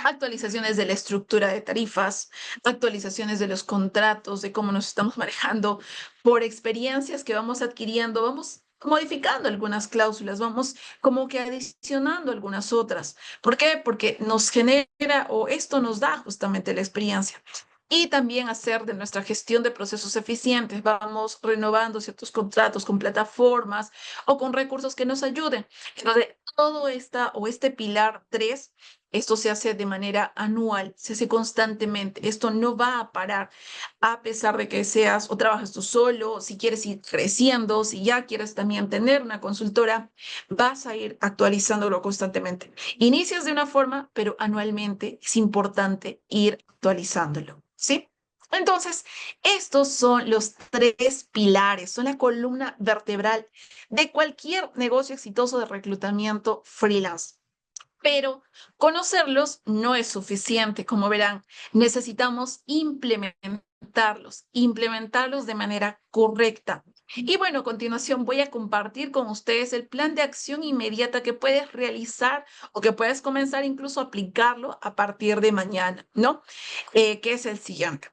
actualizaciones de la estructura de tarifas, actualizaciones de los contratos, de cómo nos estamos manejando por experiencias que vamos adquiriendo, vamos modificando algunas cláusulas, vamos como que adicionando algunas otras. ¿Por qué? Porque nos genera o esto nos da justamente la experiencia. Y también hacer de nuestra gestión de procesos eficientes. Vamos renovando ciertos contratos con plataformas o con recursos que nos ayuden. Entonces, todo este pilar 3 Esto se hace de manera anual, se hace constantemente. Esto no va a parar a pesar de que seas o trabajas tú solo, si quieres ir creciendo, si ya quieres también tener una consultora, vas a ir actualizándolo constantemente. Inicias de una forma, pero anualmente es importante ir actualizándolo, ¿sí? Entonces, estos son los tres pilares, son la columna vertebral de cualquier negocio exitoso de reclutamiento freelance. Pero conocerlos no es suficiente, como verán, necesitamos implementarlos de manera correcta. Y bueno, a continuación voy a compartir con ustedes el plan de acción inmediata que puedes realizar o que puedes comenzar incluso a aplicarlo a partir de mañana, ¿no? Que es el siguiente.